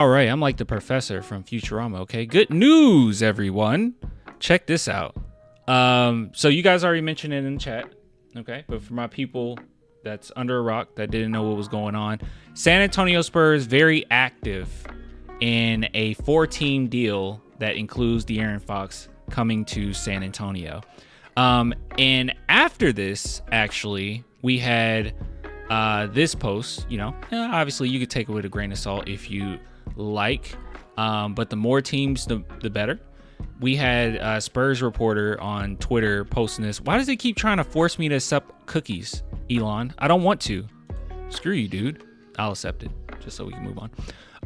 All right, I'm like the professor from Futurama, okay? Good news, everyone. Check this out. So you guys already mentioned it in the chat, okay? But for my people that's under a rock that didn't know what was going on, San Antonio Spurs very active in a 4-team deal that includes De'Aaron Fox coming to San Antonio. And after this, actually, we had this post, obviously you could take it with a grain of salt if you like, but the more teams, the better. We had a Spurs reporter on Twitter posting this. Why does it keep trying to force me to accept cookies, Elon? I don't want to. Screw you, dude. I'll accept it just so we can move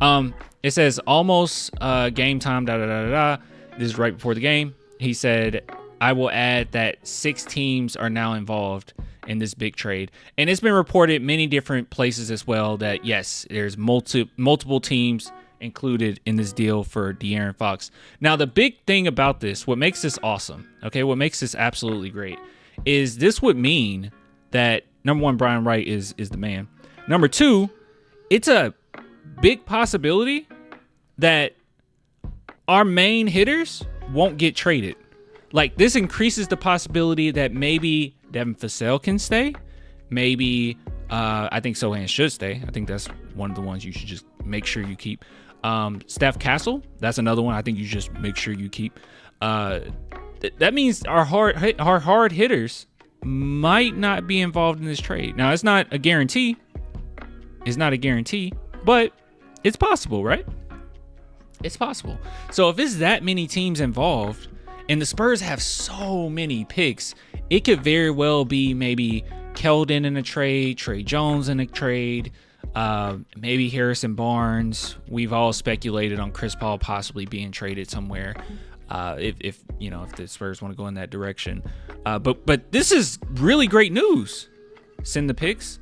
on. It says almost game time, This is right before the game. He said, I will add that 6 teams are now involved in this big trade. And it's been reported many different places as well that, yes, there's multiple teams included in this deal for De'Aaron Fox. Now, the big thing about this, what makes this awesome, okay, what makes this absolutely great, is this would mean that, number one, Brian Wright is the man. Number two, it's a big possibility that our main hitters won't get traded. Like, this increases the possibility that maybe Devin Vassell can stay. Maybe, I think Sohan should stay. I think that's one of the ones you should just make sure you keep. Steph Castle, that's another one I think you just make sure you keep. That means our hard hitters might not be involved in this trade. Now, it's not a guarantee. But it's possible, right? It's possible. So if it's that many teams involved, and the Spurs have so many picks, it could very well be maybe Keldon in a trade, Trey Jones in a trade, maybe Harrison Barnes. We've all speculated on Chris Paul possibly being traded somewhere, if the Spurs want to go in that direction. But this is really great news. Send the picks.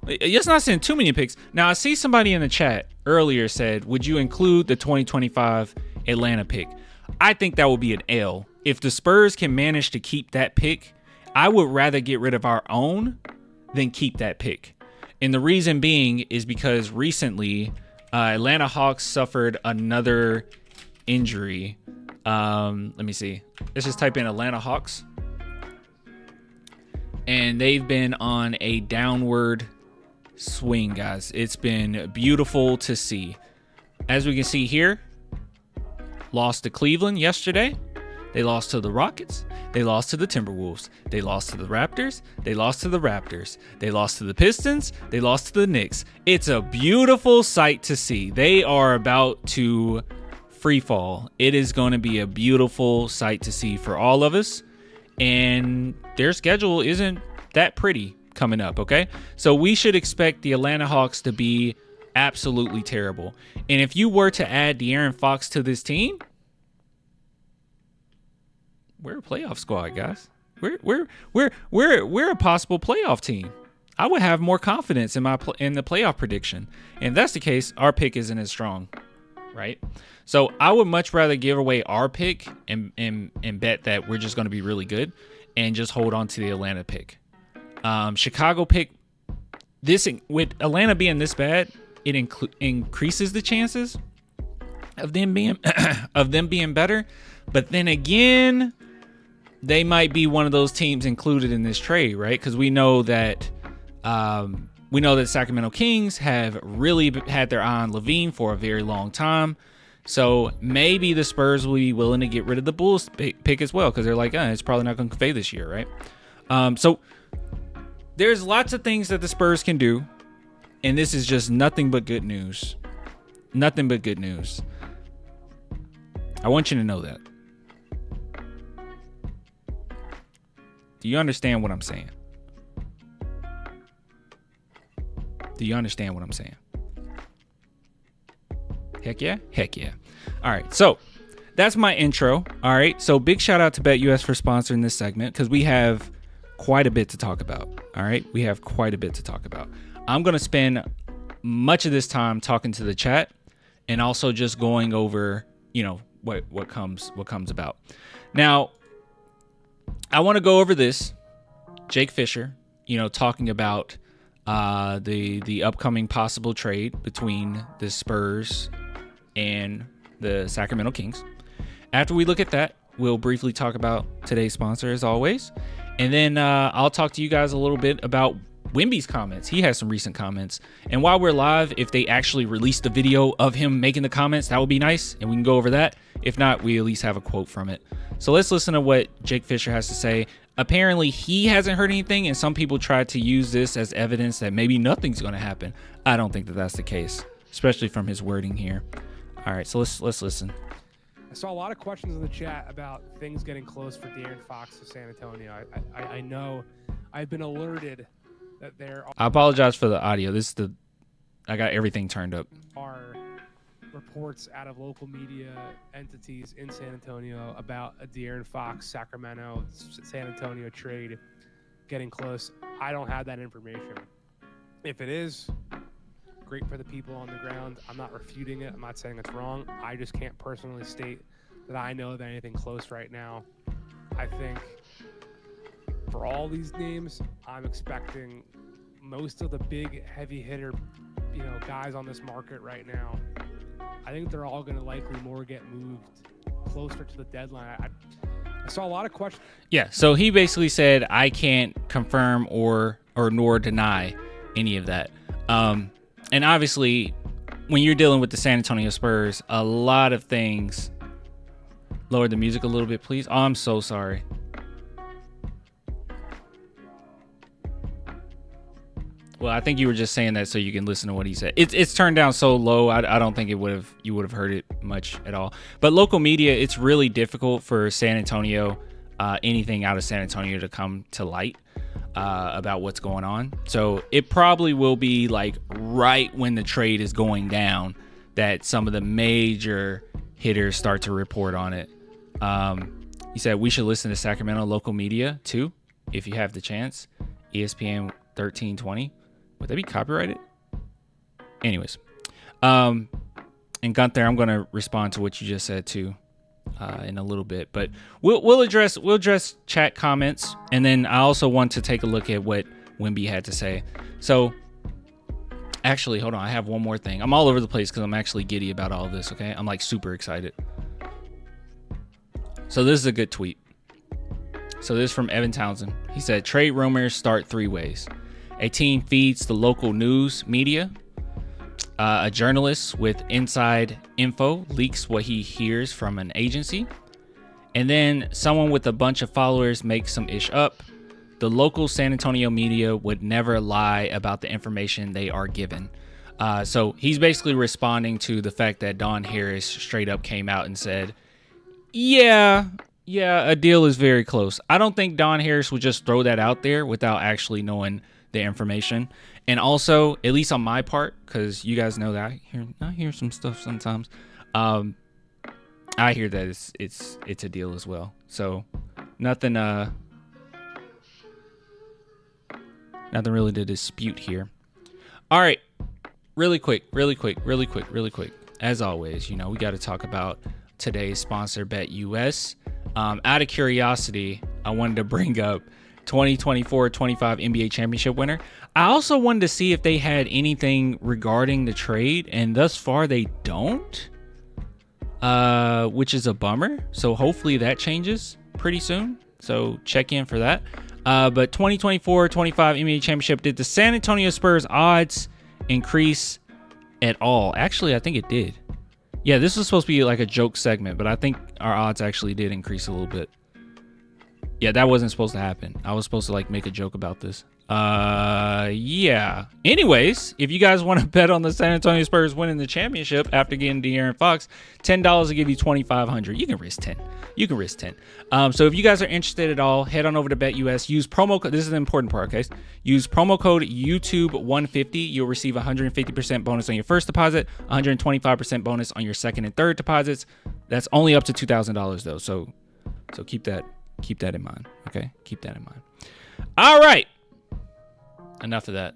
Let's not send too many picks. Now, I see somebody in the chat earlier said, would you include the 2025 Atlanta pick? I think that would be an L. If the Spurs can manage to keep that pick, I would rather get rid of our own than keep that pick. And the reason being is because recently Atlanta Hawks suffered another injury. Let me see. Let's just type in Atlanta Hawks. And they've been on a downward swing, guys. It's been beautiful to see. As we can see here, lost to Cleveland yesterday. They lost to the Rockets. They lost to the Timberwolves. They lost to the Raptors. They lost to the Raptors. They lost to the Pistons. They lost to the Knicks. It's a beautiful sight to see. They are about to free fall. It is going to be a beautiful sight to see for all of us. And their schedule isn't that pretty coming up, okay? So we should expect the Atlanta Hawks to be absolutely terrible. And if you were to add De'Aaron Fox to this team, we're a playoff squad, guys. We're a possible playoff team. I would have more confidence in the playoff prediction. And if that's the case, our pick isn't as strong, right? So I would much rather give away our pick and bet that we're just going to be really good and just hold on to the Atlanta pick. Chicago pick, this with Atlanta being this bad, it increases the chances of them being better. But then again, they might be one of those teams included in this trade, right? Because we know that Sacramento Kings have really had their eye on Levine for a very long time. So maybe the Spurs will be willing to get rid of the Bulls pick as well, because they're like, it's probably not going to convey this year, right? So there's lots of things that the Spurs can do, and this is just nothing but good news. Nothing but good news. I want you to know that. Do you understand what I'm saying? Do you understand what I'm saying? Heck yeah? Heck yeah. All right, so that's my intro. All right, so big shout out to BetUS for sponsoring this segment, because we have quite a bit to talk about. All right, we have quite a bit to talk about. I'm going to spend much of this time talking to the chat and also just going over, what comes about. Now, I want to go over this. Jake Fischer, talking about the upcoming possible trade between the Spurs and the Sacramento Kings. After we look at that, we'll briefly talk about today's sponsor as always. And then I'll talk to you guys a little bit about Wemby's comments. He has some recent comments. And while we're live, if they actually release the video of him making the comments, that would be nice. And we can go over that. If not, we at least have a quote from it. So let's listen to what Jake Fischer has to say. Apparently, he hasn't heard anything, and some people tried to use this as evidence that maybe nothing's going to happen. I don't think that that's the case, especially from his wording here. All right, so let's listen. I saw a lot of questions in the chat about things getting close for De'Aaron Fox to San Antonio. I know I've been alerted that there I apologize for the audio. I got everything turned up. Are reports out of local media entities in San Antonio about a De'Aaron Fox, Sacramento, San Antonio trade getting close. I don't have that information. If it is, great for the people on the ground. I'm not refuting it. I'm not saying it's wrong. I just can't personally state that I know of anything close right now. I think for all these names, I'm expecting most of the big heavy hitter, guys on this market right now. I think they're all going to likely more get moved closer to the deadline. I saw a lot of questions. Yeah, so he basically said, I can't confirm or nor deny any of that. And obviously, when you're dealing with the San Antonio Spurs, a lot of things... Lower the music a little bit, please. Oh, I'm so sorry. Well, I think you were just saying that so you can listen to what he said. It's turned down so low, I don't think you would have heard it much at all. But local media, it's really difficult for San Antonio, anything out of San Antonio to come to light about what's going on. So it probably will be like right when the trade is going down that some of the major hitters start to report on it. He said we should listen to Sacramento local media too, if you have the chance. ESPN 1320. Would that be copyrighted? Anyways, and Gunther, I'm going to respond to what you just said too in a little bit, but we'll address chat comments, and then I also want to take a look at what Wemby had to say. So actually, hold on, I have one more thing. I'm all over the place because I'm actually giddy about all of this. Okay, I'm like super excited. So this is a good tweet. So this is from Evan Townsend. He said, trade rumors start three ways. A team feeds the local news media. A journalist with inside info leaks what he hears from an agency. And then someone with a bunch of followers makes some ish up. The local San Antonio media would never lie about the information they are given. So he's basically responding to the fact that Don Harris straight up came out and said, yeah, a deal is very close. I don't think Don Harris would just throw that out there without actually knowing the information. And also, at least on my part, because you guys know that I hear some stuff sometimes. I hear that it's a deal as well. So nothing really to dispute here. All right, really quick. As always, we got to talk about today's sponsor, BetUS. Out of curiosity, I wanted to bring up 2024-25 NBA championship winner. I also wanted to see if they had anything regarding the trade, and thus far they don't, which is a bummer. So hopefully that changes pretty soon. So check in for that. But 2024-25 NBA championship, did the San Antonio Spurs odds increase at all? Actually, I think it did. Yeah, this was supposed to be like a joke segment, but I think our odds actually did increase a little bit. Yeah, that wasn't supposed to happen. I was supposed to like make a joke about this. Yeah. Anyways, if you guys want to bet on the San Antonio Spurs winning the championship after getting De'Aaron Fox, $10 will give you $2,500. You can risk 10. So if you guys are interested at all, head on over to BetUS. Use promo code. This is the important part, okay? Use promo code YouTube150. You'll receive 150% bonus on your first deposit, 125% bonus on your second and third deposits. That's only up to $2,000 though. So keep that in mind, okay? Keep that in mind. All right. Enough of that.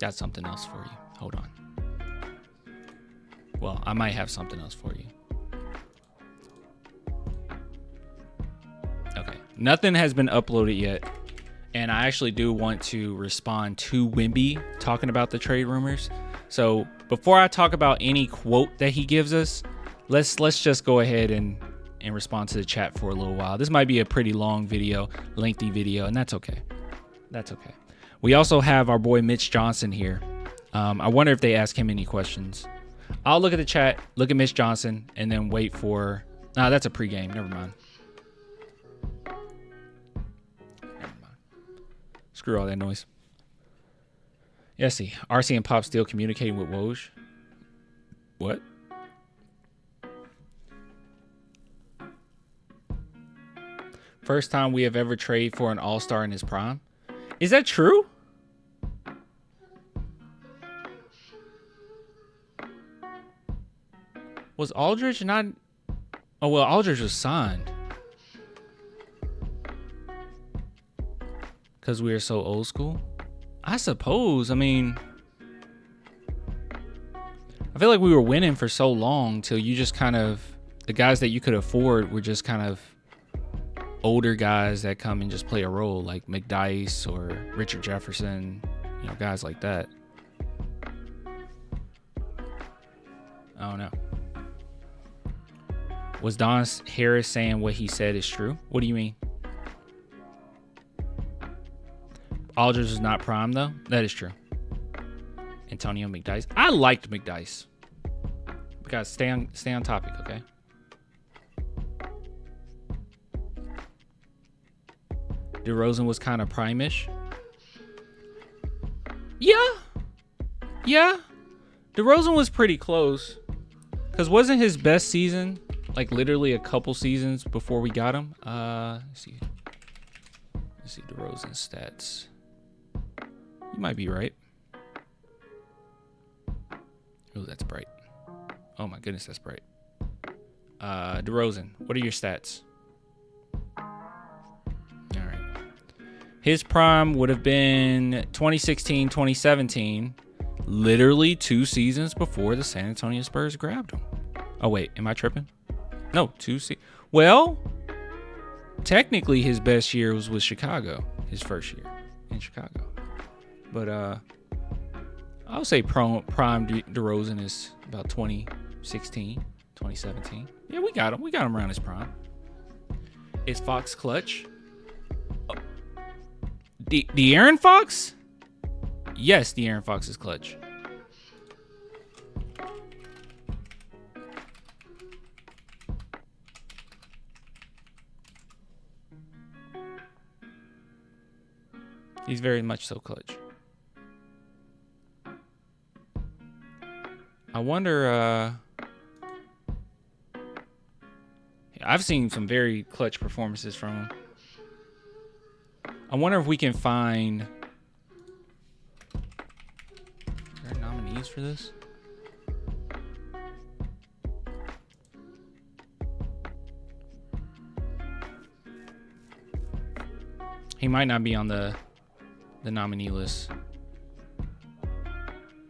Got something else for you. Hold on. Well, I might have something else for you. Okay. Nothing has been uploaded yet. And I actually do want to respond to Wemby talking about the trade rumors. So before I talk about any quote that he gives us, let's just go ahead and respond to the chat for a little while. This might be a pretty long video, lengthy video, and that's okay. That's okay. We also have our boy Mitch Johnson here. I wonder if they ask him any questions. I'll look at the chat, look at Mitch Johnson, and then wait for... Nah, that's a pregame. Never mind. Screw all that noise. Yeah, see. RC and Pop still communicating with Woj. What? First time we have ever traded for an all-star in his prime. Is that true? Was Aldridge not... Oh, well, Aldridge was signed. Because we are so old school? I suppose. I mean... I feel like we were winning for so long till you just kind of... The guys that you could afford were just kind of older guys that come and just play a role. Like McDyess or Richard Jefferson. You know, guys like that. I don't know. Was Don Harris saying what he said is true? What do you mean? Aldridge was not prime, though. That is true. Antonio McDyess. I liked McDyess. Guys, stay on topic, okay? DeRozan was kind of prime-ish. Yeah. DeRozan was pretty close. Because wasn't his best season, like, literally a couple seasons before we got him? Let's see DeRozan stats. You might be right. Oh, that's bright. Oh my goodness, that's bright. DeRozan, what are your stats? All right. His prime would have been 2016, 2017. Literally 2 seasons before the San Antonio Spurs grabbed him. Oh, wait, am I tripping? No, 2 seasons. Well, technically his best year was with Chicago. His first year in Chicago. But I would say prime DeRozan is about 2016, 2017. Yeah, we got him. We got him around his prime. Is Fox clutch? Oh. De'Aaron Fox? Yes, De'Aaron Fox is clutch. He's very much so clutch. I wonder, I've seen some very clutch performances from him. I wonder if we can find... Are there nominees for this? He might not be on the nominee list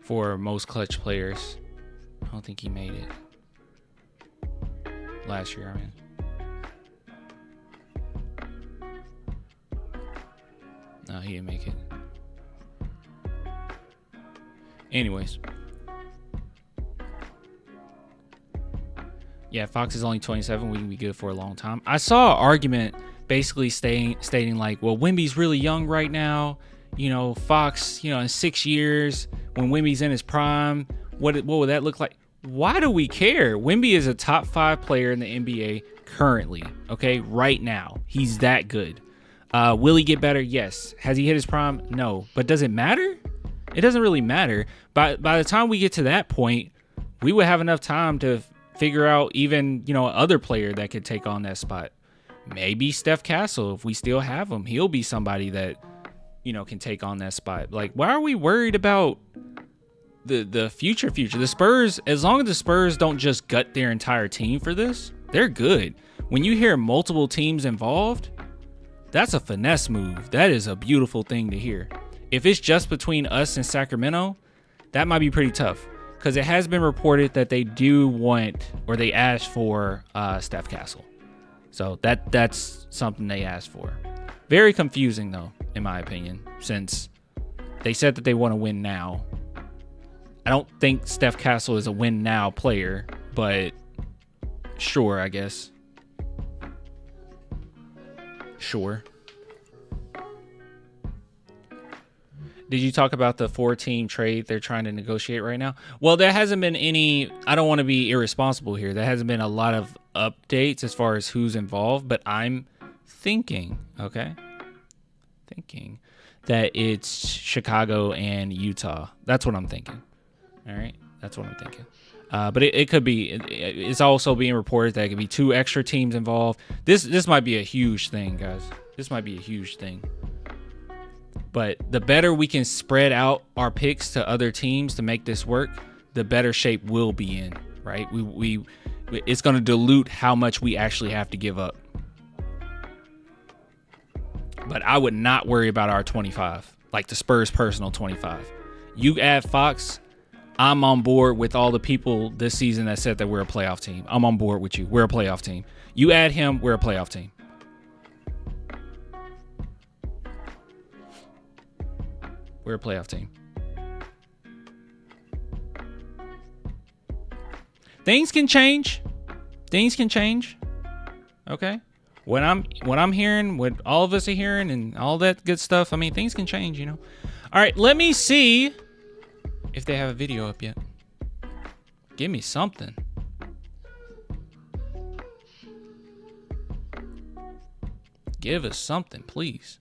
for most clutch players. I don't think he made it last year. I mean, no, he didn't make it. Anyways, yeah, Fox is only 27. We can be good for a long time. I saw an argument basically stating like, well, Wemby's really young right now. You know, Fox, in 6 years when Wemby's in his prime, what would that look like? Why do we care? Wemby is a top 5 player in the NBA currently, okay? Right now. He's that good. Will he get better? Yes. Has he hit his prime? No. But does it matter? It doesn't really matter. By the time we get to that point, we would have enough time to figure out even, other player that could take on that spot. Maybe Steph Castle, if we still have him, he'll be somebody that, can take on that spot. Like, why are we worried about the future? The Spurs, as long as the Spurs don't just gut their entire team for this, they're good. When you hear multiple teams involved, that's a finesse move. That is a beautiful thing to hear. If it's just between us and Sacramento, that might be pretty tough, because it has been reported that they do want, or they asked for, Steph Castle. So that's something they asked for. Very confusing, though, in my opinion, since they said that they want to win now. I don't think Steph Castle is a win now player, but sure, I guess. Sure. Did you talk about the 4-team trade they're trying to negotiate right now? Well, there hasn't been any. I don't want to be irresponsible here. There hasn't been a lot of updates as far as who's involved, but I'm thinking, that it's Chicago and Utah. That's what I'm thinking. All right, that's what I'm thinking. But it could be. It's also being reported that it could be 2 extra teams involved. This might be a huge thing, guys. This might be a huge thing. But the better we can spread out our picks to other teams to make this work, the better shape we'll be in, right? It's going to dilute how much we actually have to give up. But I would not worry about our 25, like the Spurs' personal 25. You add Fox, I'm on board with all the people this season that said that we're a playoff team. I'm on board with you. We're a playoff team. You add him, we're a playoff team. We're a playoff team. Things can change. Things can change. Okay? What I'm hearing, what all of us are hearing and all that good stuff, I mean, things can change, you know. All right, let me see if they have a video up yet. Give me something. Give us something, please.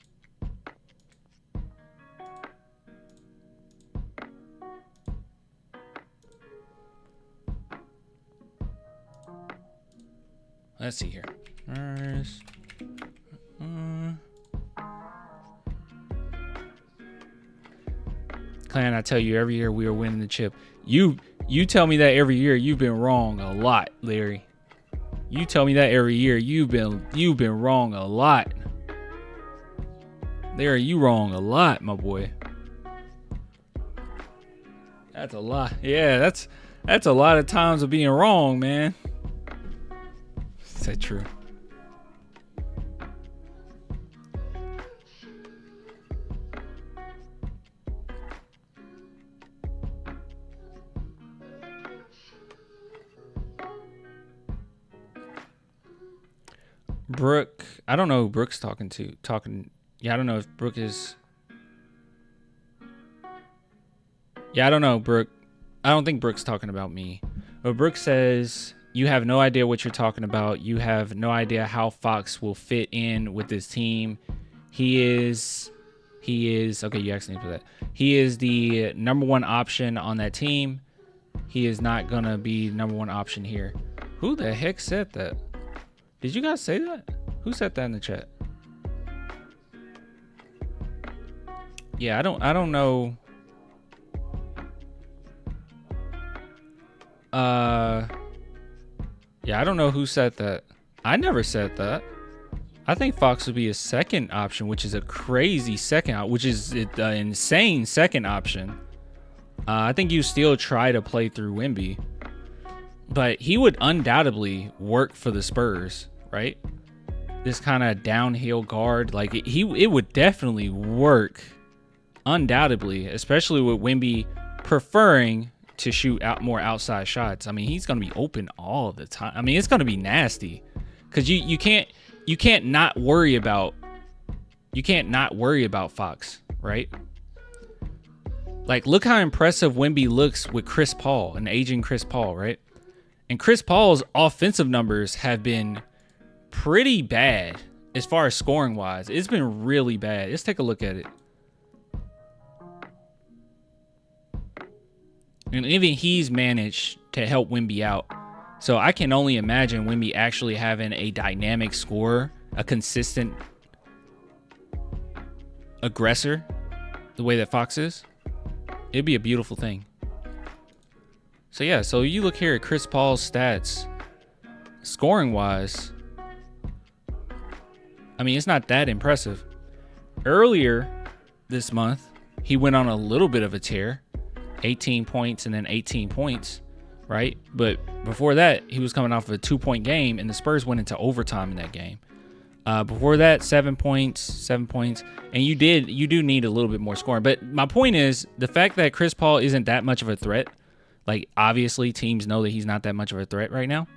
Let's see here. Clan, I tell you, every year we are winning the chip. You tell me that every year. You've been wrong a lot, Larry. You tell me that every year. You've been wrong a lot. Larry, you wrong a lot, my boy. That's a lot. Yeah, that's a lot of times of being wrong, man. Is that true? Brooke, I don't know who Brooke's talking. Yeah, I don't know if Brooke is. Yeah, I don't know, Brooke. I don't think Brooke's talking about me. But Brooke says, you have no idea what you're talking about. You have no idea how Fox will fit in with this team. He is, okay, you asked me for that. He is the number 1 option on that team. He is not going to be number 1 option here. Who the heck said that? Did you guys say that? Who said that in the chat? Yeah, I don't know. Yeah, I don't know who said that. I never said that. I think Fox would be a second option, which is a crazy which is an insane second option. I think you still try to play through Wemby, but he would undoubtedly work for the Spurs, right? This kind of downhill guard, like it would definitely work, undoubtedly, especially with Wemby preferring to shoot out more outside shots. I mean, he's going to be open all the time. I mean, it's going to be nasty because you can't not worry about Fox, right? Like, look how impressive Wemby looks with Chris Paul, an aging Chris Paul, right? And Chris Paul's offensive numbers have been pretty bad as far as scoring wise. It's been really bad. Let's take a look at it. And even he's managed to help Wemby out. So I can only imagine Wemby actually having a dynamic scorer, a consistent aggressor, the way that Fox is. It'd be a beautiful thing. So yeah, so you look here at Chris Paul's stats, scoring wise. I mean, it's not that impressive. Earlier this month, he went on a little bit of a tear. 18 points and then 18 points, right? But before that, he was coming off of a 2-point game, and the Spurs went into overtime in that game. Before that, 7 points, and you do need a little bit more scoring. But my point is the fact that Chris Paul isn't that much of a threat. Like, obviously, teams know that he's not that much of a threat right now,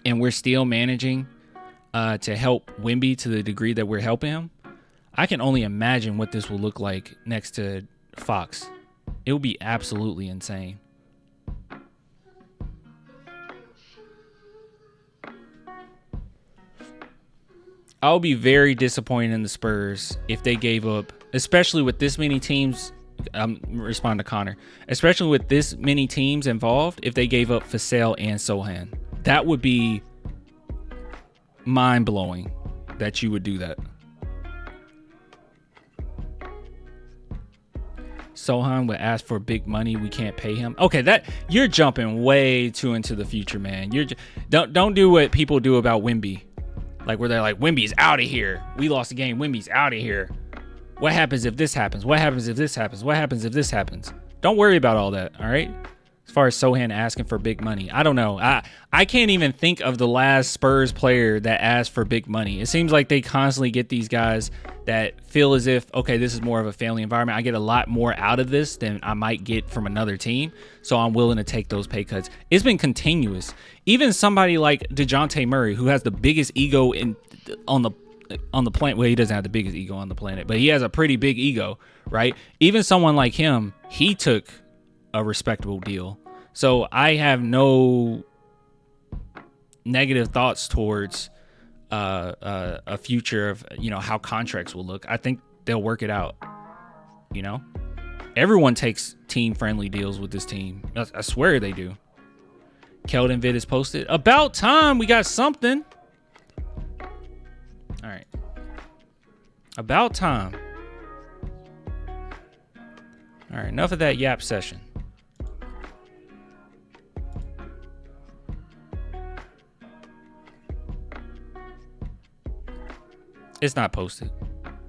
and we're still managing to help Wemby to the degree that we're helping him. I can only imagine what this will look like next to Fox. It will be absolutely insane. I'll be very disappointed in the Spurs if they gave up, especially with this many teams. Respond to Connor. Especially with this many teams involved, if they gave up Fischer and Sohan. That would be mind-blowing that you would do that. Sohan would ask for big money. We can't pay him. Okay, that you're jumping way too into the future, man. Don't do what people do about Wemby. Like, where they're like, Wemby's out of here. We lost the game. Wemby's out of here. What happens if this happens? What happens if this happens? What happens if this happens? Don't worry about all that, all right? As far as Sohan asking for big money, I don't know. I can't even think of the last Spurs player that asked for big money. It seems like they constantly get these guys that feel as if, okay, this is more of a family environment. I get a lot more out of this than I might get from another team, so I'm willing to take those pay cuts. It's been continuous. Even somebody like DeJounte Murray, who has the biggest ego on the planet. Well, he doesn't have the biggest ego on the planet, but he has a pretty big ego, right? Even someone like him, he took a respectable deal. So I have no negative thoughts towards a future of, how contracts will look. I think they'll work it out. Everyone takes team friendly deals with this team. I swear they do. Keldon vid is posted. About time we got something. All right. About time. All right, enough of that yap session. It's not posted.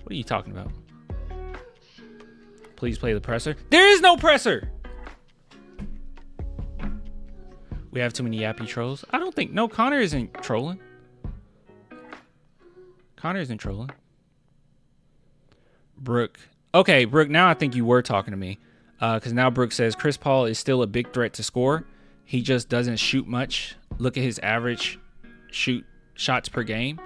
What are you talking about? Please play the presser. There is no presser. We have too many yappy trolls. I don't think. No, Connor isn't trolling. Connor isn't trolling. Brooke. Okay, Brooke, now I think you were talking to me. Because now Brooke says Chris Paul is still a big threat to score. He just doesn't shoot much. Look at his average shots per game.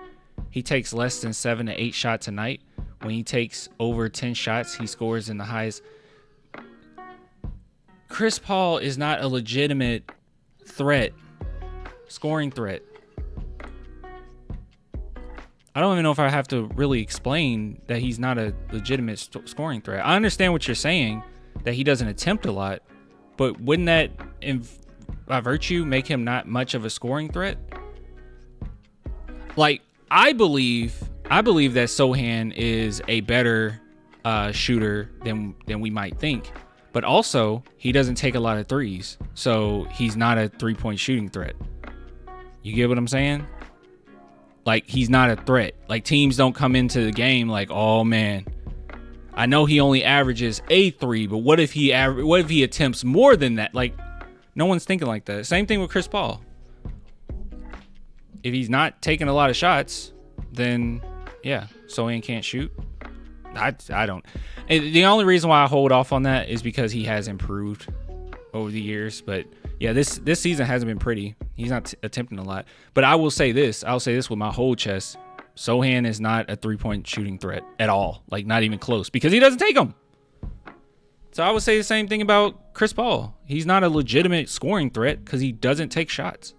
He takes less than 7 to 8 shots a night. When he takes over 10 shots, he scores in the highest. Chris Paul is not a legitimate scoring threat. I don't even know if I have to really explain that he's not a legitimate scoring threat. I understand what you're saying, that he doesn't attempt a lot, but wouldn't that, by virtue, make him not much of a scoring threat? Like, I believe that Sohan is a better shooter than we might think, but also he doesn't take a lot of threes, so he's not a 3-point shooting threat. You get what I'm saying? Like, he's not a threat. Like, teams don't come into the game like, oh man, I know he only averages a 3, but what if he attempts more than that? Like, no one's thinking like that. Same thing with Chris Paul. If he's not taking a lot of shots, then yeah, Sohan can't shoot. I don't. And the only reason why I hold off on that is because he has improved over the years. But yeah, this season hasn't been pretty. He's not attempting a lot. But I will say this. I'll say this with my whole chest. Sohan is not a 3-point shooting threat at all. Like, not even close, because he doesn't take them. So I would say the same thing about Chris Paul. He's not a legitimate scoring threat because he doesn't take shots.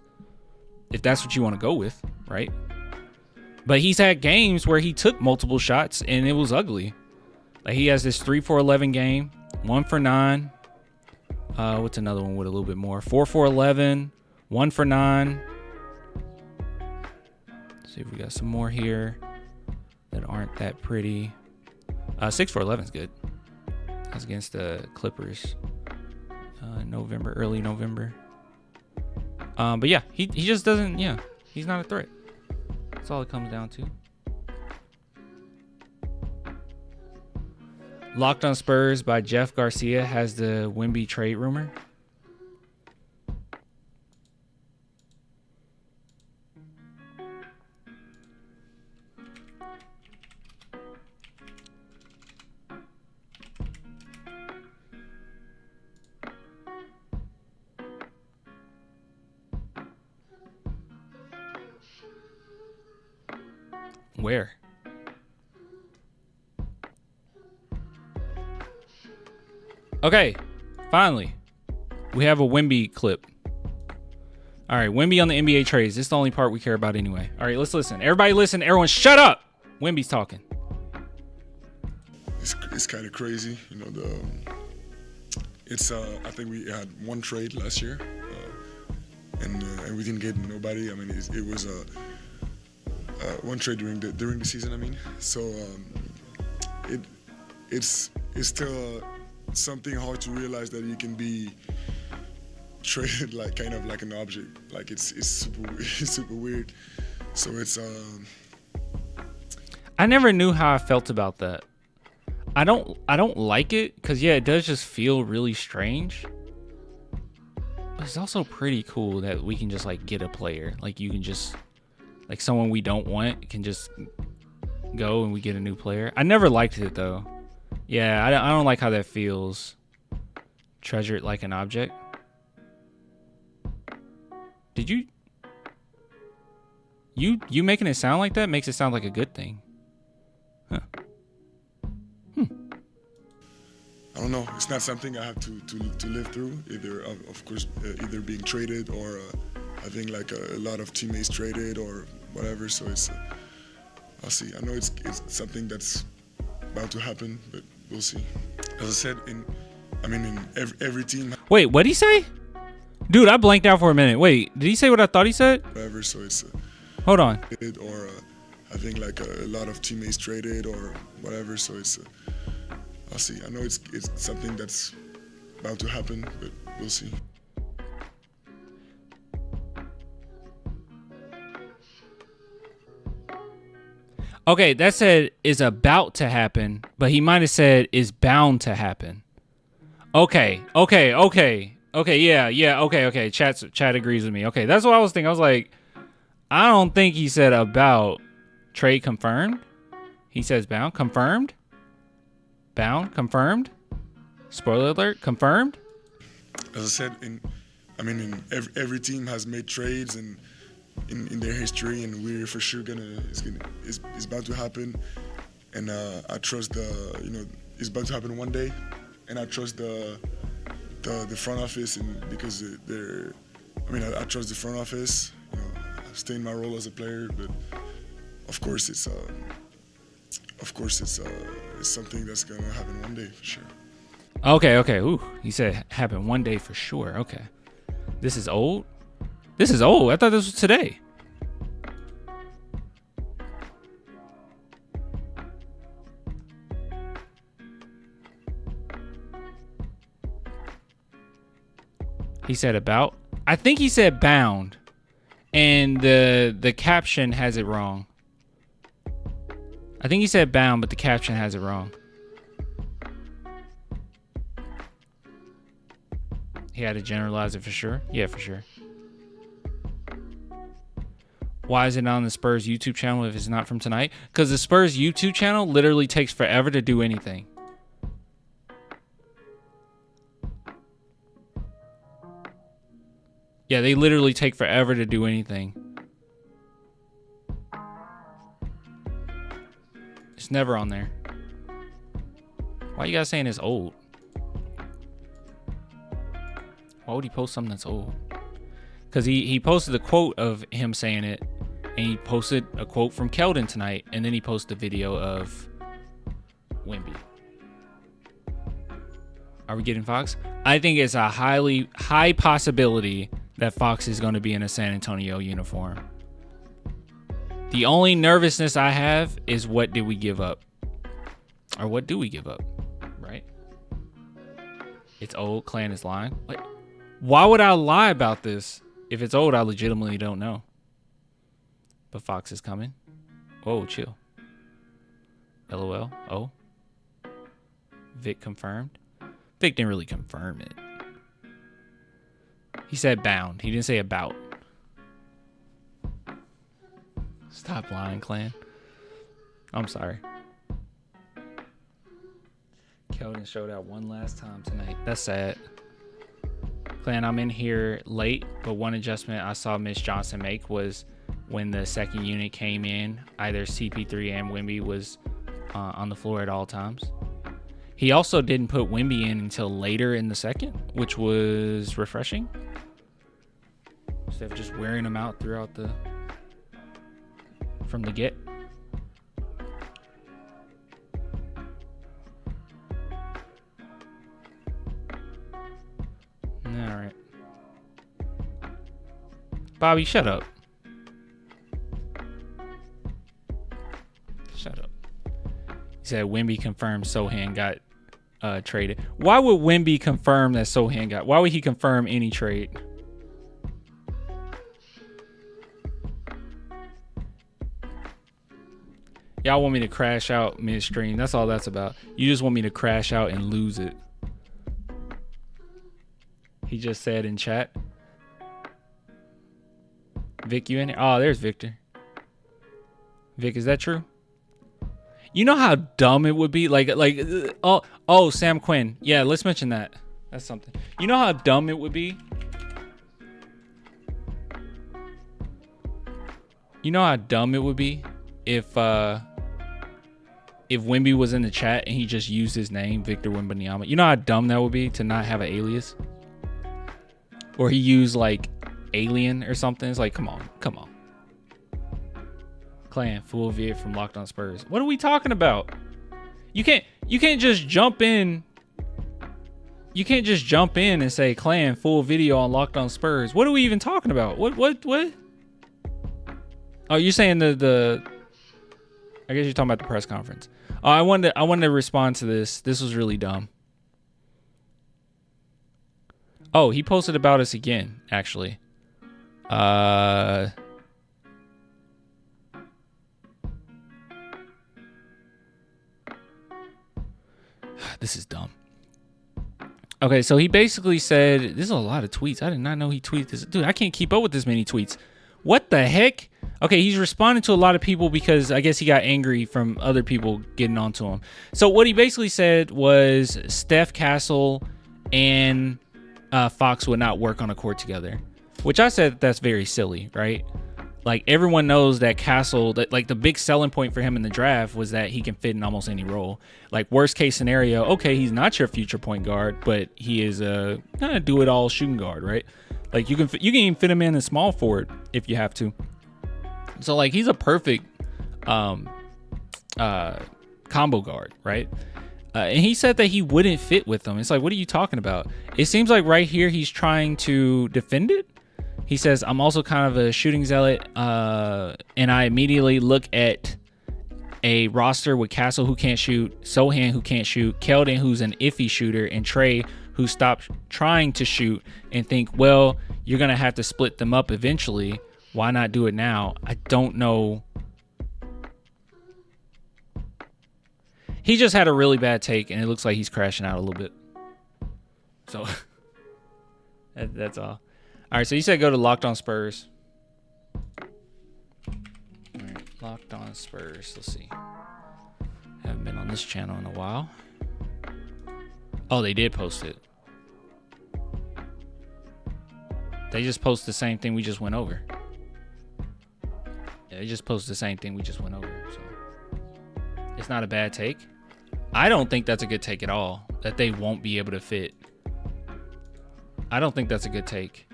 If that's what you want to go with, right? But he's had games where he took multiple shots and it was ugly. Like, he has this 3 for 11 game, 1 for 9. What's another one with a little bit more? 4 for 11, 1 for 9. Let's see if we got some more here that aren't that pretty. 6 for 11 is good. That's against the Clippers. Early November. But yeah, he just doesn't, he's not a threat. That's all it comes down to. Locked on Spurs by Jeff Garcia has the Wemby trade rumor. Where? Okay, finally, we have a Wemby clip. All right, Wemby on the NBA trades. This is the only part we care about anyway. All right, let's listen. Everybody listen. Everyone shut up. Wemby's talking. It's kind of crazy. You know, I think we had one trade last year, and we didn't get nobody. I mean, it was one trade during the season. I mean, so it's still something hard to realize that you can be traded like kind of like an object. Like it's super weird. So it's I never knew how I felt about that. I don't like it because yeah, it does just feel really strange. But it's also pretty cool that we can just like get a player. Like you can just like someone we don't want can just go and we get a new player. I never liked it though. Yeah, I don't like how that feels. Treasure it like an object. Did you making it sound like that makes it sound like a good thing. Huh. I don't know. It's not something I have to live through. Either, of course, either being traded or having like a lot of teammates traded or whatever. So it's, I'll see. I know it's something that's about to happen, but we'll see. As I said, in every team. Wait, what'd he say? Dude, I blanked out for a minute. Wait, did he say what I thought he said? Whatever. So it's. Hold on. Or having like a lot of teammates traded or whatever. So it's. I'll see. I know it's something that's about to happen, but we'll see. Okay, that said is about to happen, but he might have said is bound to happen. Okay, yeah, okay. Chat agrees with me. Okay, that's what I was thinking. I was like, I don't think he said about trade confirmed. He says bound, confirmed. Bound, confirmed. Spoiler alert, confirmed. As I said, every team has made trades and in their history, and we're for sure it's about to happen. And I trust it's about to happen one day, and I trust the front office, and because I trust the front office. You know, I stay in my role as a player, but of course it's something that's gonna happen one day for sure. Okay. Ooh, he said happen one day for sure. Okay. This is old? I thought this was today. He said about. I think he said bound. And the caption has it wrong. I think he said bound, but the caption has it wrong. He had to generalize it for sure. Yeah, for sure. Why is it not on the Spurs YouTube channel if it's not from tonight? Because the Spurs YouTube channel literally takes forever to do anything. Yeah, they literally take forever to do anything. It's never on there. Why you guys saying it's old? Why would he post something that's old? Because he posted a quote of him saying it, and he posted a quote from Keldon tonight, and then he posted a video of Wemby. Are we getting Fox? I think it's a high possibility that Fox is going to be in a San Antonio uniform. The only nervousness I have is what did we give up? Or what do we give up? Right? It's old. Clan is lying. Like, why would I lie about this? If it's old, I legitimately don't know. But Fox is coming. Whoa, chill. LOL. Oh. Vic confirmed. Vic didn't really confirm it. He said bound. He didn't say about. Stop lying, Clan. I'm sorry. Keldon showed out one last time tonight. That's sad. Clan, I'm in here late, but one adjustment I saw Miss Johnson make was when the second unit came in, either CP3 and Wemby was on the floor at all times. He also didn't put Wemby in until later in the second, which was refreshing. Instead of just wearing him out throughout from the get. All right. Bobby, shut up. Shut up. He said Wemby confirmed Sohan got traded. Why would Wemby confirm that Sohan got? Why would he confirm any trade? Y'all want me to crash out midstream. That's all that's about. You just want me to crash out and lose it. He just said in chat. Vic, you in here? Oh, there's Victor. Vic, is that true? You know how dumb it would be? Oh, Sam Quinn. Yeah, let's mention that. That's something. You know how dumb it would be? You know how dumb it would be if Wemby was in the chat and he just used his name, Victor Wembanyama. You know how dumb that would be to not have an alias? Or he used like Alien or something. It's like, come on. Clan, full vid from Locked On Spurs. What are we talking about? You can't just jump in. You can't just jump in and say Clan, full video on Locked On Spurs. What are we even talking about? What? Oh, you're saying the I guess you're talking about the press conference. Oh, I wanted to respond to this. This was really dumb. Oh, he posted about us again, actually. This is dumb. Okay, so he basically said, this is a lot of tweets. I did not know he tweeted this. Dude, I can't keep up with this many tweets. What the heck? Okay, he's responding to a lot of people because I guess he got angry from other people getting onto him. So what he basically said was Steph, Castle, and Fox would not work on a court together, which I said that's very silly, right? Like, everyone knows that Castle, that like the big selling point for him in the draft was that he can fit in almost any role. Like, worst case scenario, okay, he's not your future point guard, but he is a kind of do it all shooting guard, right? Like, you can even fit him in a small forward if you have to. So like, he's a perfect combo guard, right? And he said that he wouldn't fit with them. It's like, what are you talking about? It seems like right here he's trying to defend it. He says, I'm also kind of a shooting zealot, and I immediately look at a roster with Castle, who can't shoot, Sohan, who can't shoot, Keldon, who's an iffy shooter, and Trey, who stopped trying to shoot, and think, well, you're going to have to split them up eventually. Why not do it now? I don't know. He just had a really bad take, and it looks like he's crashing out a little bit. So, that's all. All right, so you said go to Locked On Spurs. All right, Locked On Spurs. Let's see. Haven't been on this channel in a while. Oh, they did post it. They just posted the same thing we just went over. Yeah, they just posted the same thing we just went over. So it's not a bad take. I don't think that's a good take at all. That they won't be able to fit. I don't think that's a good take.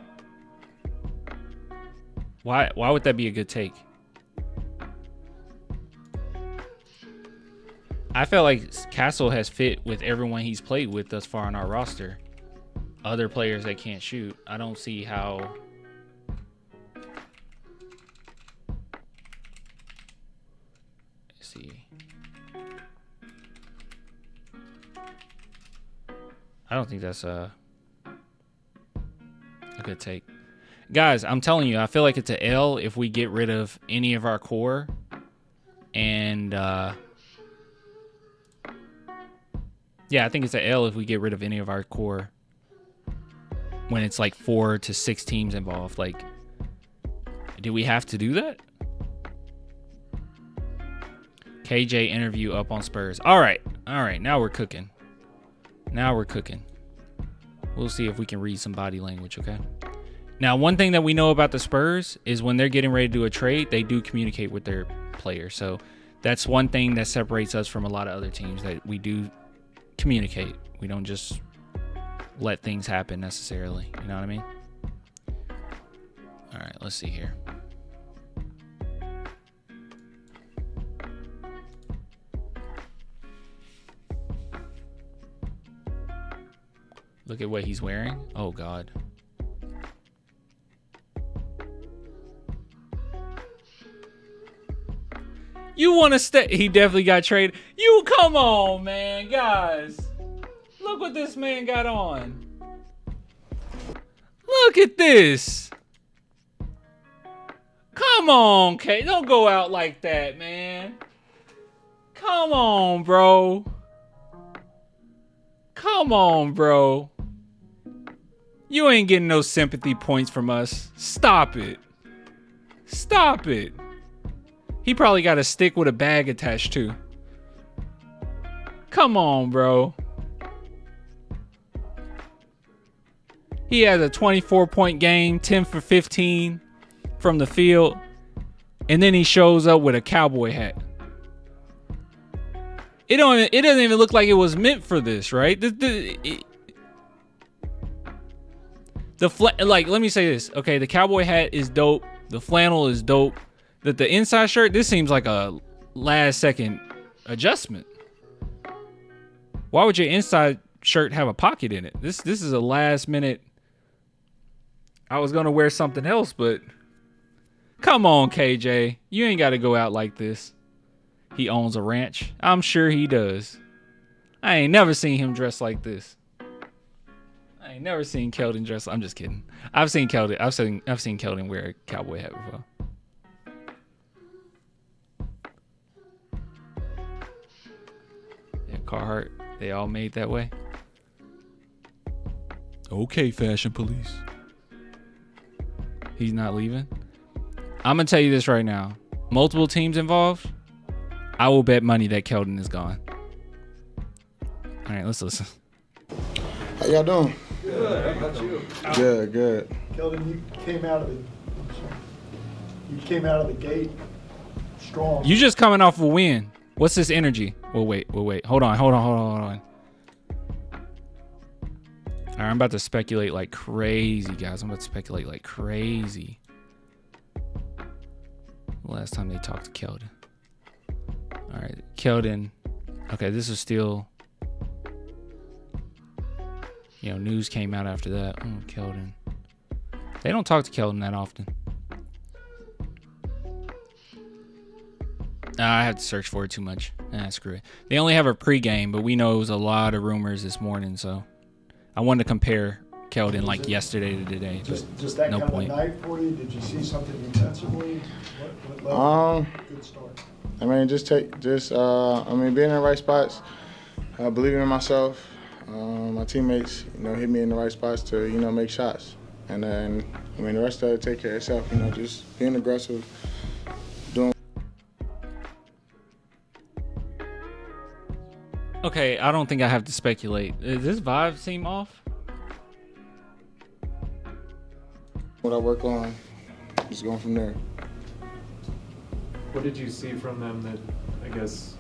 Why would that be a good take? I felt like Castle has fit with everyone he's played with thus far on our roster. Other players that can't shoot. I don't see how. Let's see. I don't think that's a good take. Guys, I'm telling you, I feel like it's an L if we get rid of any of our core. And, yeah, I think it's an L if we get rid of any of our core. When it's like 4 to 6 teams involved. Like, do we have to do that? KJ interview up on Spurs. All right. Now we're cooking. We'll see if we can read some body language, okay? Now, one thing that we know about the Spurs is when they're getting ready to do a trade, they do communicate with their players. So that's one thing that separates us from a lot of other teams, that we do communicate. We don't just let things happen necessarily. You know what I mean? All right, let's see here. Look at what he's wearing. Oh, God. You want to stay? He definitely got traded. You come on, man, guys. Look what this man got on. Look at this. Come on, Kate. Don't go out like that, man. Come on, bro. Come on, bro. You ain't getting no sympathy points from us. Stop it. Stop it. He probably got a stick with a bag attached to. Come on, bro. He has a 24-point game, 10 for 15 from the field, and then he shows up with a cowboy hat. It doesn't even look like it was meant for this, right? Like, let me say this. Okay, the cowboy hat is dope. The flannel is dope. The inside shirt, this seems like a last second adjustment. Why would your inside shirt have a pocket in it? This is a last minute. I was gonna wear something else, but come on, KJ. You ain't gotta go out like this. He owns a ranch. I'm sure he does. I ain't never seen him dress like this. I ain't never seen Keldon dress. I'm just kidding. I've seen Keldon wear a cowboy hat before. Yeah, Carhartt. They all made that way. Okay, fashion police. He's not leaving. I'm gonna tell you this right now. Multiple teams involved. I will bet money that Keldon is gone. All right, let's listen. How y'all doing? Good. How about you? Good. Keldon, you came out of the gate strong. You just coming off a win. What's this energy? We'll wait. Hold on. All right, I'm about to speculate like crazy, guys. I'm about to speculate like crazy. Last time they talked to Keldon. All right, Keldon. Okay, this is still, news came out after that. Keldon. They don't talk to Keldon that often. I have to search for it too much. Screw it. They only have a pregame, but we know it was a lot of rumors this morning, so I wanted to compare Keldon like yesterday to today. Just that no kind point. of night for you? Did you see something defensively? What level? Good start. I mean, being in the right spots, believing in myself. My teammates, hit me in the right spots to, make shots. And then, the rest of it take care of itself. Just being aggressive, doing. Okay, I don't think I have to speculate. Does this vibe seem off? What I work on, just going from there. What did you see from them that, I guess,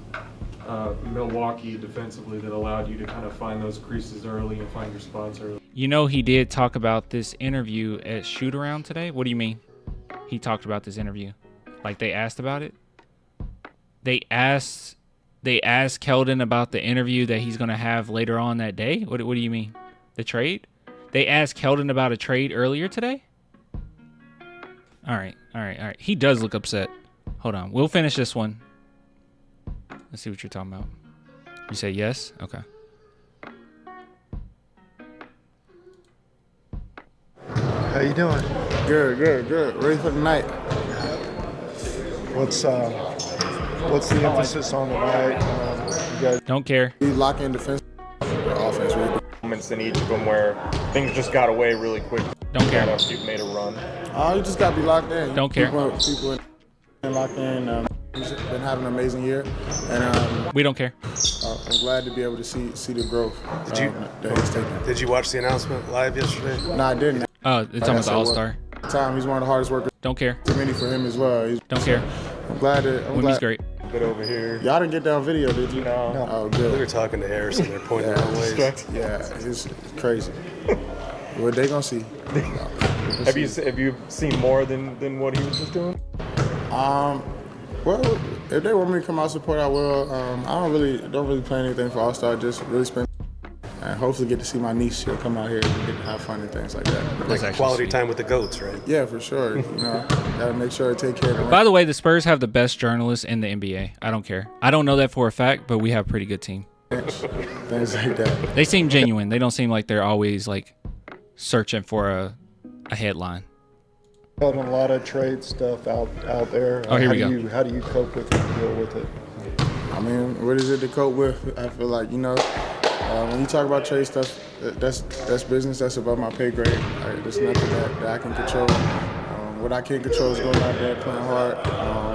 Milwaukee defensively that allowed you to kind of find those creases early and find your spots early? He did talk about this interview at Shoot Around today. What do you mean? He talked about this interview. Like they asked about it? They asked Keldon about the interview that he's going to have later on that day? What do you mean? The trade? They asked Keldon about a trade earlier today? All right. He does look upset. Hold on. We'll finish this one. Let's see what you're talking about. You say yes? Okay. How you doing? Good. Ready for the night. What's the emphasis on the night? You guys Don't care. We lock in defense or offense. Moments in each of them where things just got away really quick. Don't care. You made a run. You just got to be locked in. Don't care. People locked in. He's been having an amazing year, and We don't care. I'm glad to be able to see the growth that he's taking. Did you watch the announcement live yesterday? No, I didn't. Oh, it's almost I said, All-Star. Time, he's one of the hardest workers. Don't care. Too many for him as well. Don't care. I'm glad that. Wemby's great. Bit over here. Y'all didn't get that on video, did you? No. Oh, We good. were talking to Harrison. They're pointing the wrong ways. Yeah, it's crazy. What they gonna see? Have you seen more than what he was just doing? Well, if they want me to come out support, I will. I don't really plan anything for All-Star. Just really spend and hopefully get to see my niece. She'll come out here and get to have fun and things like that. Like quality time with the goats, right? Yeah, for sure. You know, gotta make sure to take care of them. By the way, the Spurs have the best journalists in the NBA. I don't care. I don't know that for a fact, but we have a pretty good team. Things like that. They seem genuine. They don't seem like they're always like searching for a headline. Got a lot of trade stuff out there. Oh, here we go. How do you cope with it, deal with it? I mean, what is it to cope with? I feel like, when you talk about trade stuff, that's business. That's above my pay grade. There's nothing that I can control. What I can control is going out there playing hard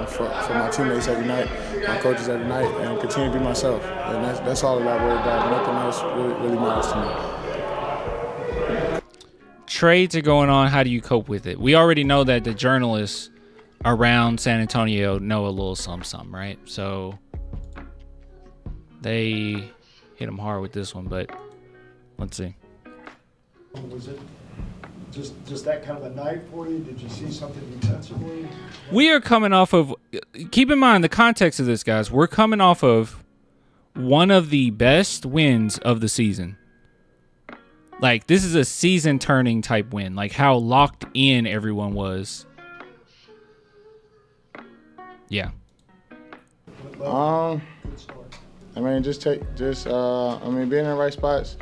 for my teammates every night, my coaches every night, and continue to be myself. And that's all that I worry about. Nothing else really matters to me. Trades are going on. How do you cope with it? We already know that the journalists around San Antonio know a little something, right? So they hit them hard with this one, but let's see. Was it just that kind of a night for you? Did you see something defensively? We are coming off of, keep in mind the context of this, guys. We're coming off of one of the best wins of the season. Like, this is a season-turning type win. Like, how locked in everyone was. Yeah. I mean, being in the right spots,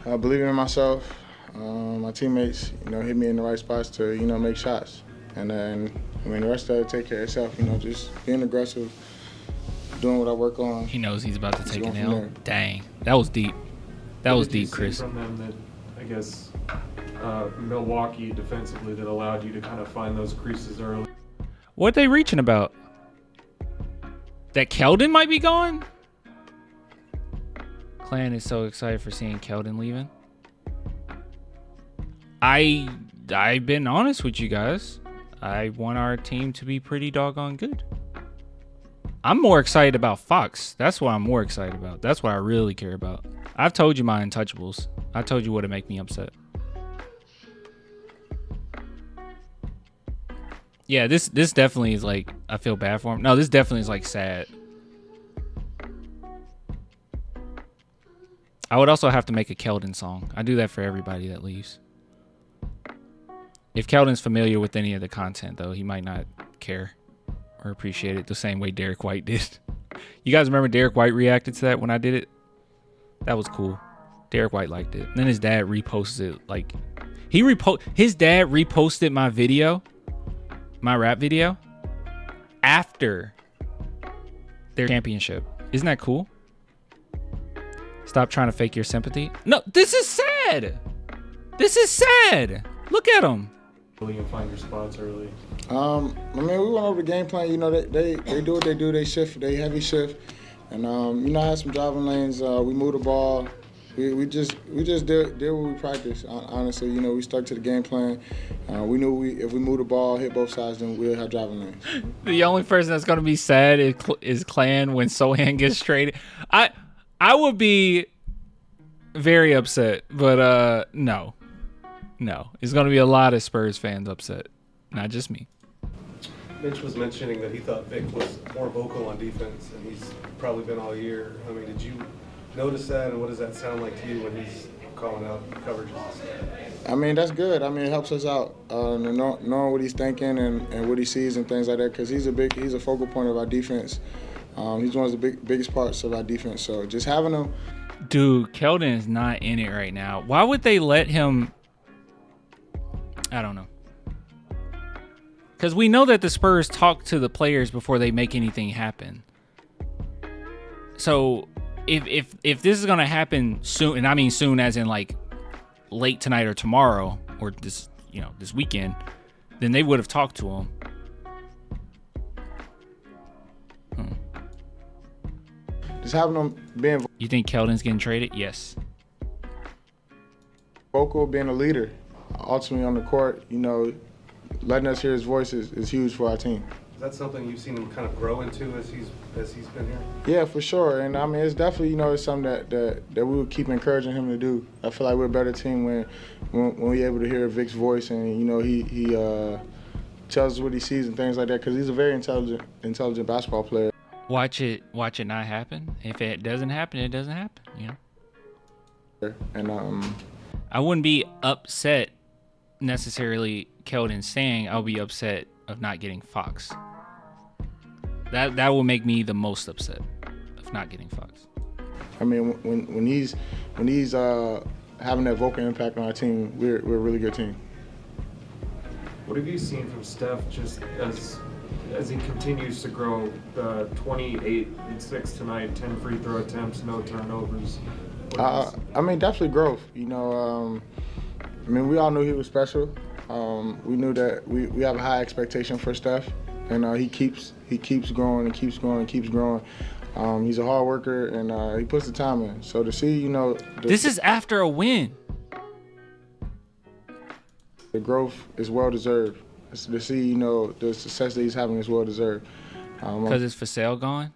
believing in myself. My teammates, hit me in the right spots to, make shots. And then, the rest of it take care of itself, just being aggressive, doing what I work on. He knows he's about to take an going from L. there. Dang. That was deep. That What was did you deep, see Chris. From them that, I guess, Milwaukee defensively that allowed you to kind of find those creases early. What they reaching about? That Keldon might be gone? Clan is so excited for seeing Keldon leaving. I've been honest with you guys. I want our team to be pretty doggone good. I'm more excited about Fox. That's what I'm more excited about. That's what I really care about. I've told you my untouchables. I told you what would make me upset. Yeah, this definitely is like, I feel bad for him. No, this definitely is like sad. I would also have to make a Keldon song. I do that for everybody that leaves. If Keldon's familiar with any of the content, though, he might not care or appreciate it the same way Derek White did. You guys remember Derek White reacted to that when I did it? That was cool. Derek White liked it. And then his dad reposted it. Like, his dad reposted my video, my rap video, after their championship. Isn't that cool? Stop trying to fake your sympathy. No, this is sad. This is sad. Look at him. And find your spots early. We went over the game plan. They do what they do. They shift. They heavy shift. And I had some driving lanes. We moved the ball. We just did what we practiced. Honestly, we stuck to the game plan. We knew if we moved the ball, hit both sides, then we'll have driving lanes. The only person that's gonna be sad is Clan when Sohan gets traded. I would be very upset, but no, it's gonna be a lot of Spurs fans upset, not just me. Mitch was mentioning that he thought Vic was more vocal on defense, and he's probably been all year. I mean, did you notice that, and what does that sound like to you when he's calling out coverages? I mean, that's good. I mean, it helps us out, knowing what he's thinking and what he sees and things like that, because he's a focal point of our defense. He's one of the biggest parts of our defense. So just having him. Dude, Keldon is not in it right now. Why would they let him? I don't know. Because we know that the Spurs talk to the players before they make anything happen. So if this is gonna happen soon, and I mean soon as in like late tonight or tomorrow or this weekend, then they would have talked to him. Just having him being You think Keldon's getting traded? Yes. vocal, being a leader. ultimately on the court, you know, letting us hear his voice is huge for our team. Is that something you've seen him kind of grow into as he's been here? Yeah, for sure. And I mean, it's definitely, you know, it's something that we would keep encouraging him to do. I feel like we're a better team when we're able to hear Vic's voice and, you know, he tells us what he sees and things like that, because he's a very intelligent basketball player. Watch it not happen. If it doesn't happen, it doesn't happen, you know? And I wouldn't be upset necessarily Keldon staying. I'll be upset of not getting Fox. That will make me the most upset of not getting Fox. I mean, when he's having that vocal impact on our team, we're a really good team. What have you seen from Steph just as he continues to grow? 28 and 6 tonight, 10 free throw attempts, no turnovers. I mean, definitely growth. You know, I mean, we all knew he was special. We knew that we have a high expectation for Steph, and he keeps growing and keeps growing and keeps growing. He's a hard worker, and he puts the time in. So to see, you know, this is after a win. The growth is well deserved. To see, you know, the success that he's having is well deserved. Because it's for sale gone.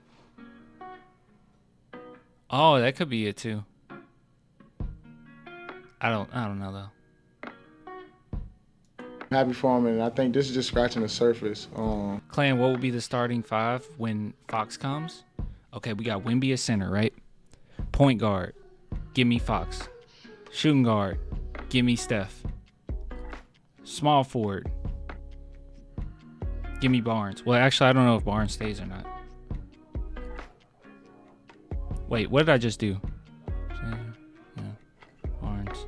Oh, that could be it too. I don't know though. I'm happy for him, and I think this is just scratching the surface. Clan, what will be the starting five when Fox comes? Okay, we got Wemby at center, right? Point guard, give me Fox. Shooting guard, give me Steph. Small forward, give me Barnes. Well, actually, I don't know if Barnes stays or not. Wait, what did I just do? No. Barnes.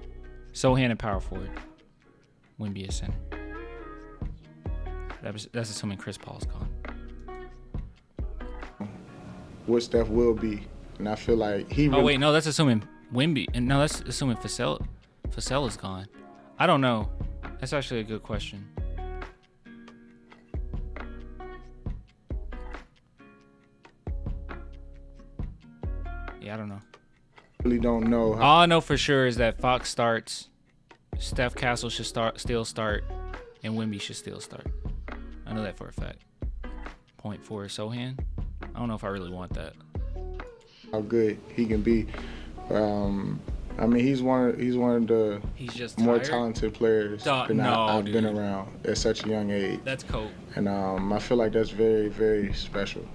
Sohan at power forward. Wemby at center. That's assuming Chris Paul's gone. What Steph will be, and I feel like he. Oh wait, no, that's assuming Wemby, and no, that's assuming Fisella's gone. I don't know. That's actually a good question. Yeah, I don't know. Really don't know. All I know for sure is that Fox starts, Steph Castle should still start, and Wemby should still start. I know that for a fact. Point for Sohan. I don't know if I really want that. How good he can be. I mean, he's one of the more talented players I've been around at such a young age. That's cool. And I feel like that's very, very special.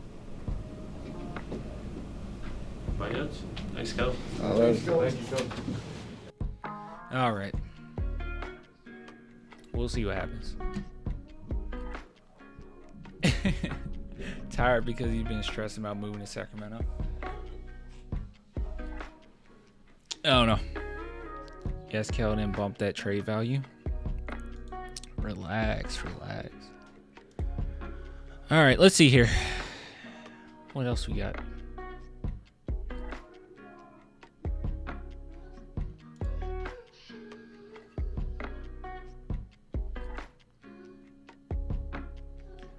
Bye, Coach. Thanks, Coach. All right. Thank you, Coach. All right. We'll see what happens. Tired because you've been stressing about moving to Sacramento. I don't know. Yes, Keldon bumped that trade value. Relax. All right, let's see here. What else we got?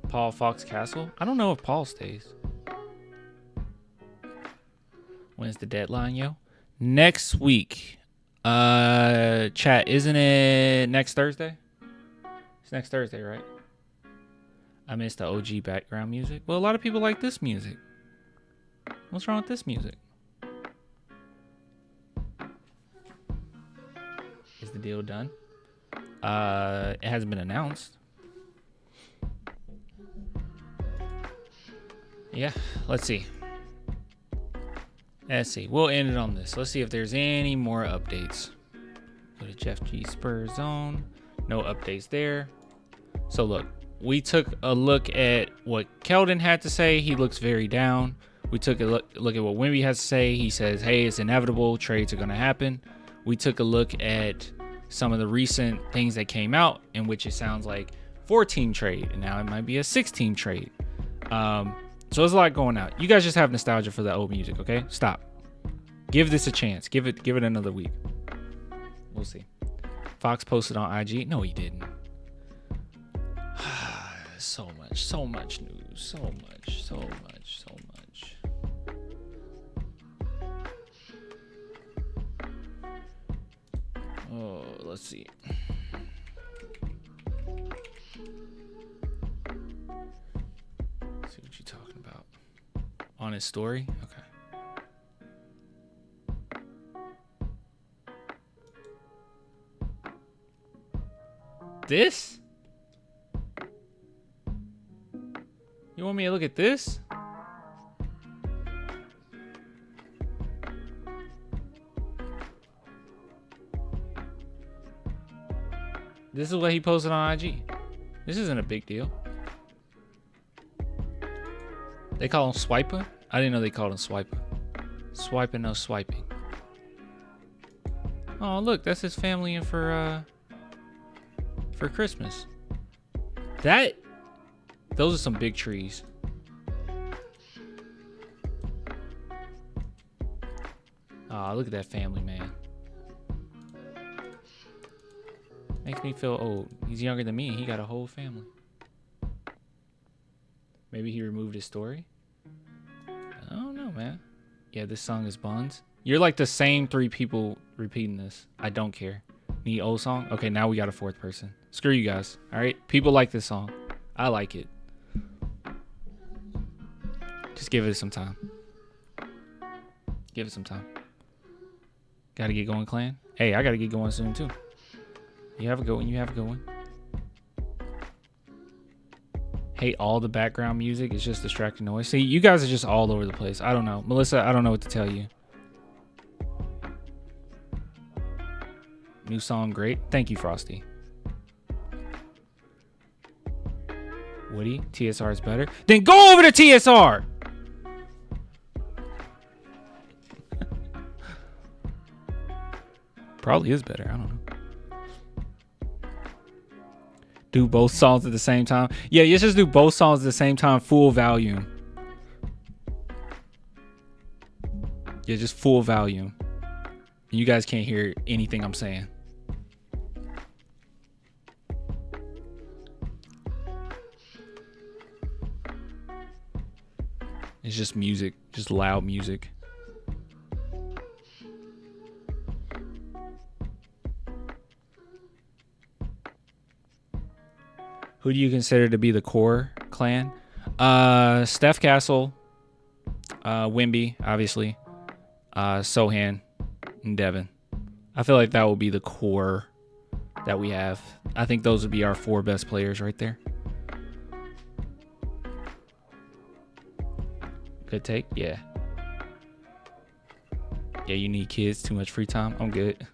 Paul Fox Castle? I don't know if Paul stays. When's the deadline, yo? Next week. Chat, isn't it next Thursday? It's next Thursday, right? I missed the OG background music. Well, a lot of people like this music. What's wrong with this music? Is the deal done? It hasn't been announced. Yeah, let's see. We'll end it on this. Let's see if there's any more updates. Go to Jeff G Spurs Zone. No updates there. So look, we took a look at what Keldon had to say. He looks very down. We took a look at what Wemby has to say. He says, hey, it's inevitable. Trades are going to happen. We took a look at some of the recent things that came out in which it sounds like 4-team trade. And now it might be a 6-team trade. So there's a lot going out. You guys just have nostalgia for the old music, okay? Stop. Give this a chance. Give it another week. We'll see. Fox posted on IG. No, he didn't. So much news. So much. Oh, let's see. On his story? Okay. This? You want me to look at this? This is what he posted on IG. This isn't a big deal. They call him Swiper? I didn't know they called him Swiper. Swiping, no swiping. Oh, look, that's his family in for Christmas. Those are some big trees. Oh, look at that family, man. Makes me feel old. He's younger than me and he got a whole family. Maybe he removed his story? I don't know, man. Yeah, this song is Buns. You're like the same 3 people repeating this. I don't care. Need old song? Okay, now we got a 4th person. Screw you guys. All right? People like this song. I like it. Just give it some time. Give it some time. Gotta get going, clan. Hey, I gotta get going soon too. You have a good one. You have a good one. Hate all the background music. It's just distracting noise. See, you guys are just all over the place. I don't know. Melissa, I don't know what to tell you. New song, great. Thank you, Frosty. Woody, TSR is better. Then go over to TSR! Probably is better. I don't know. Do both songs at the same time. Yeah, let's just do both songs at the same time, full volume. Yeah, just full volume. You guys can't hear anything I'm saying. It's just music, just loud music. Who do you consider to be the core clan? Steph Castle, Wemby, obviously, Sohan, and Devin. I feel like that will be the core that we have. I think those would be our 4 best players right there. Good take? Yeah. Yeah, you need kids, too much free time. I'm good.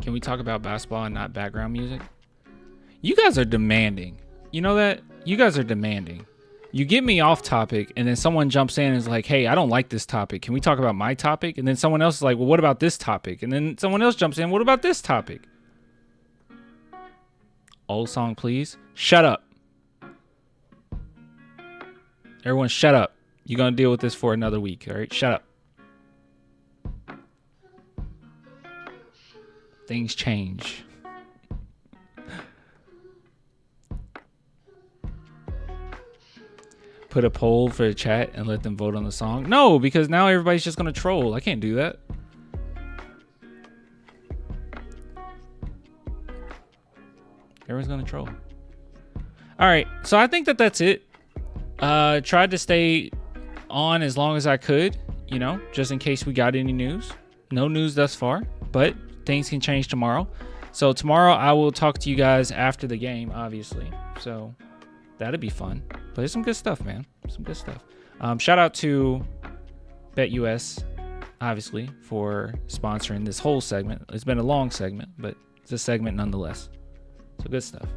Can we talk about basketball and not background music? You guys are demanding. You know that? You guys are demanding. You get me off topic and then someone jumps in and is like, hey, I don't like this topic. Can we talk about my topic? And then someone else is like, well, what about this topic? And then someone else jumps in, what about this topic? Old song, please. Shut up. Everyone shut up. You're going to deal with this for another week, all right? Shut up. Things change. Put a poll for the chat and let them vote on the song. No, because now everybody's just going to troll. I can't do that. Everyone's going to troll. All right. So I think that that's it. Tried to stay on as long as I could, you know, just in case we got any news. No news thus far, but things can change tomorrow. So tomorrow I will talk to you guys after the game, obviously. So that'd be fun. But there's some good stuff, man. Some good stuff. Shout out to BetUS, obviously, for sponsoring this whole segment. It's been a long segment, but it's a segment nonetheless. So good stuff.